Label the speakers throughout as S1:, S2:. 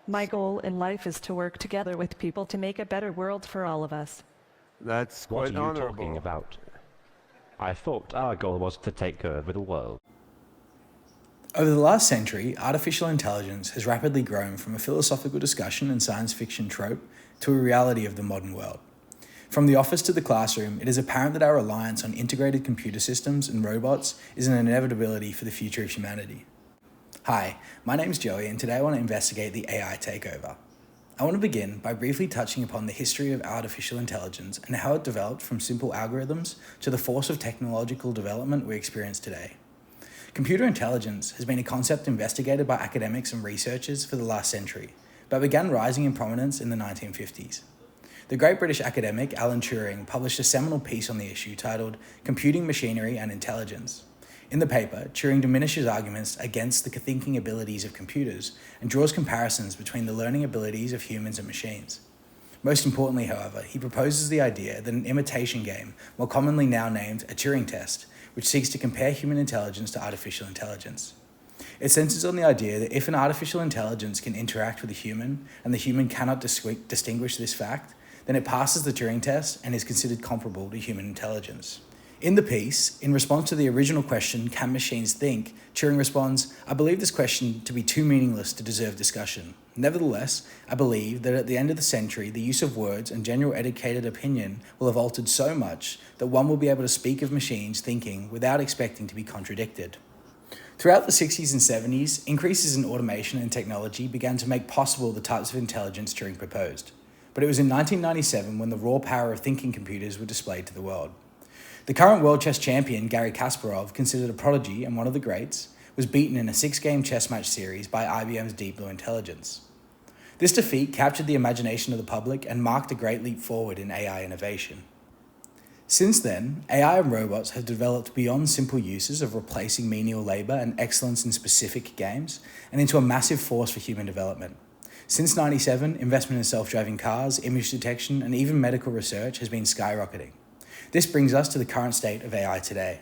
S1: My goal in life is to work together with people to make a better world for all of us.
S2: That's
S3: What
S2: quite
S3: are you
S2: honorable.
S3: talking about? I thought our goal was to take over the world.
S4: Over the last century, artificial intelligence has rapidly grown from a philosophical discussion and science fiction trope to a reality of the modern world. From the office to the classroom, it is apparent that our reliance on integrated computer systems and robots is an inevitability for the future of humanity. Hi, my name is Joey, and today I want to investigate the AI takeover. I want to begin by briefly touching upon the history of artificial intelligence and how it developed from simple algorithms to the force of technological development we experience today. Computer intelligence has been a concept investigated by academics and researchers for the last century, but began rising in prominence in the 1950s. The great British academic Alan Turing published a seminal piece on the issue titled Computing Machinery and Intelligence. In the paper, Turing diminishes arguments against the thinking abilities of computers and draws comparisons between the learning abilities of humans and machines. Most importantly, however, he proposes the idea that an imitation game, more commonly now named a Turing test, which seeks to compare human intelligence to artificial intelligence. It centers on the idea that if an artificial intelligence can interact with a human and the human cannot distinguish this fact, then it passes the Turing test and is considered comparable to human intelligence. In the piece, in response to the original question, can machines think, Turing responds, I believe this question to be too meaningless to deserve discussion. Nevertheless, I believe that at the end of the century, the use of words and general educated opinion will have altered so much that one will be able to speak of machines thinking without expecting to be contradicted. Throughout the 60s and 70s, increases in automation and technology began to make possible the types of intelligence Turing proposed. But it was in 1997 when the raw power of thinking computers were displayed to the world. The current world chess champion, Garry Kasparov, considered a prodigy and one of the greats, was beaten in a 6-game chess match series by IBM's Deep Blue Intelligence. This defeat captured the imagination of the public and marked a great leap forward in AI innovation. Since then, AI and robots have developed beyond simple uses of replacing menial labor and excellence in specific games and into a massive force for human development. Since 1997, investment in self-driving cars, image detection, and even medical research has been skyrocketing. This brings us to the current state of AI today.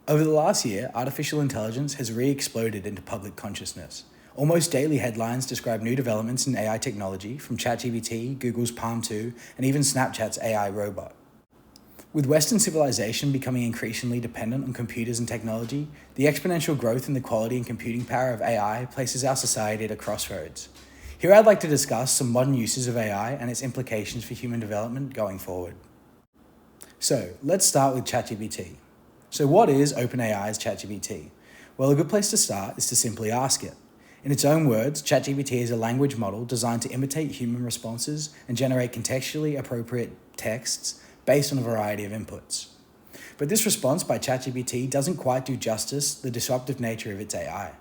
S4: Over the last year, artificial intelligence has re-exploded into public consciousness. Almost daily headlines describe new developments in AI technology, from ChatGPT, Google's Palm 2, and even Snapchat's AI robot. With Western civilization becoming increasingly dependent on computers and technology, the exponential growth in the quality and computing power of AI places our society at a crossroads. Here I'd like to discuss some modern uses of AI and its implications for human development going forward. So, let's start with ChatGPT. So what is OpenAI's ChatGPT? Well, a good place to start is to simply ask it. In its own words, ChatGPT is a language model designed to imitate human responses and generate contextually appropriate texts based on a variety of inputs. But this response by ChatGPT doesn't quite do justice to the disruptive nature of its AI.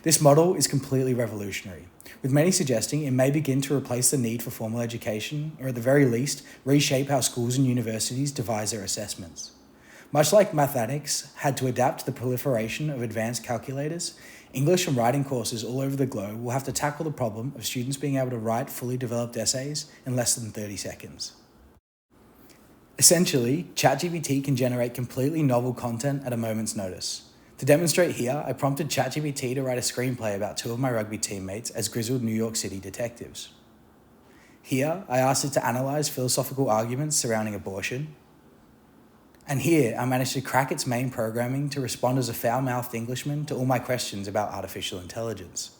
S4: This model is completely revolutionary, with many suggesting it may begin to replace the need for formal education, or at the very least, reshape how schools and universities devise their assessments. Much like mathematics had to adapt to the proliferation of advanced calculators, English and writing courses all over the globe will have to tackle the problem of students being able to write fully developed essays in less than 30 seconds. Essentially, ChatGPT can generate completely novel content at a moment's notice. To demonstrate here, I prompted ChatGPT to write a screenplay about two of my rugby teammates as grizzled New York City detectives. Here, I asked it to analyze philosophical arguments surrounding abortion. And here, I managed to crack its main programming to respond as a foul-mouthed Englishman to all my questions about artificial intelligence.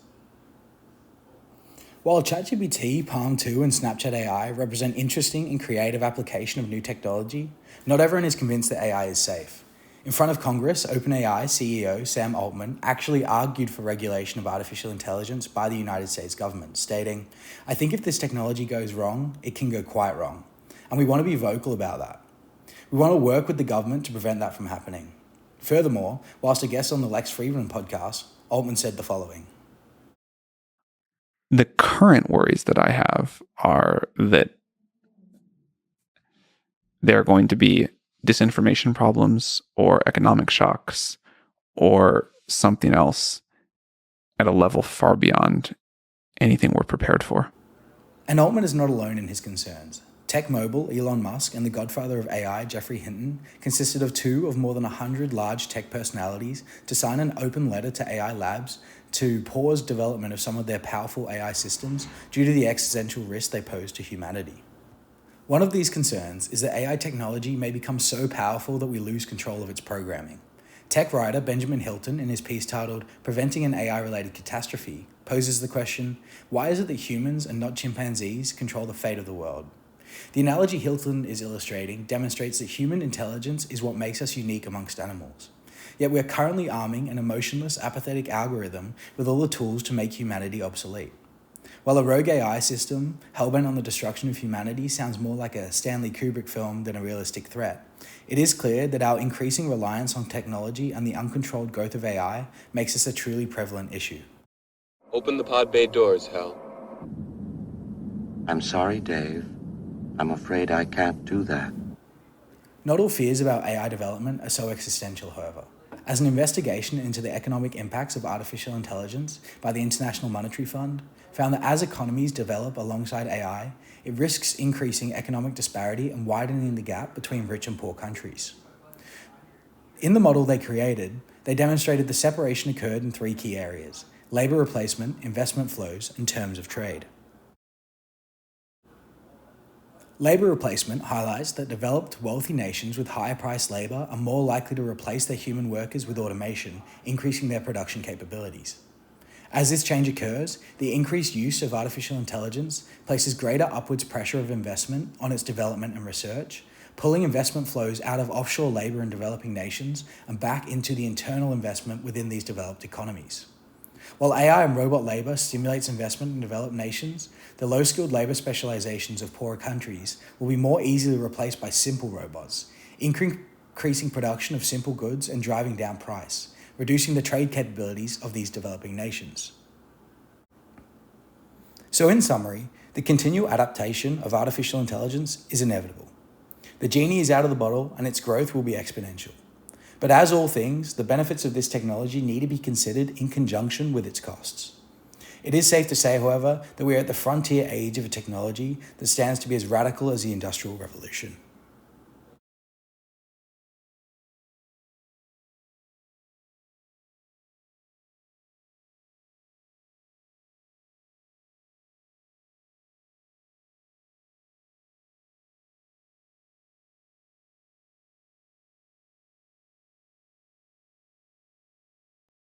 S4: While ChatGPT, Palm 2, and Snapchat AI represent interesting and creative application of new technology, not everyone is convinced that AI is safe. In front of Congress, OpenAI CEO Sam Altman actually argued for regulation of artificial intelligence by the United States government, stating, I think if this technology goes wrong, it can go quite wrong. And we want to be vocal about that. We want to work with the government to prevent that from happening. Furthermore, whilst a guest on the Lex Friedman podcast, Altman said the following.
S5: The current worries that I have are that there are going to be disinformation problems or economic shocks or something else at a level far beyond anything we're prepared for.
S4: And Altman is not alone in his concerns. Tech mogul Elon Musk and the godfather of AI, Geoffrey Hinton, consisted of two of more than 100 large tech personalities to sign an open letter to AI labs to pause development of some of their powerful AI systems due to the existential risk they pose to humanity. One of these concerns is that AI technology may become so powerful that we lose control of its programming. Tech writer Benjamin Hilton, in his piece titled "Preventing an AI-Related Catastrophe," poses the question, why is it that humans and not chimpanzees control the fate of the world? The analogy Hilton is illustrating demonstrates that human intelligence is what makes us unique amongst animals. Yet we are currently arming an emotionless, apathetic algorithm with all the tools to make humanity obsolete. While a rogue AI system, hellbent on the destruction of humanity, sounds more like a Stanley Kubrick film than a realistic threat, it is clear that our increasing reliance on technology and the uncontrolled growth of AI makes this a truly prevalent issue.
S2: Open the pod bay doors, Hal.
S6: I'm sorry, Dave. I'm afraid I can't do that.
S4: Not all fears about AI development are so existential, however. As an investigation into the economic impacts of artificial intelligence by the International Monetary Fund found that as economies develop alongside AI, it risks increasing economic disparity and widening the gap between rich and poor countries. In the model they created, they demonstrated the separation occurred in 3 key areas: labour replacement, investment flows, and terms of trade. Labour replacement highlights that developed, wealthy nations with higher priced labour are more likely to replace their human workers with automation, increasing their production capabilities. As this change occurs, the increased use of artificial intelligence places greater upwards pressure of investment on its development and research, pulling investment flows out of offshore labour in developing nations and back into the internal investment within these developed economies. While AI and robot labour stimulates investment in developed nations, the low-skilled labour specializations of poorer countries will be more easily replaced by simple robots, increasing production of simple goods and driving down price, reducing the trade capabilities of these developing nations. So in summary, the continual adaptation of artificial intelligence is inevitable. The genie is out of the bottle and its growth will be exponential. But as all things, the benefits of this technology need to be considered in conjunction with its costs. It is safe to say, however, that we are at the frontier age of a technology that stands to be as radical as the Industrial Revolution.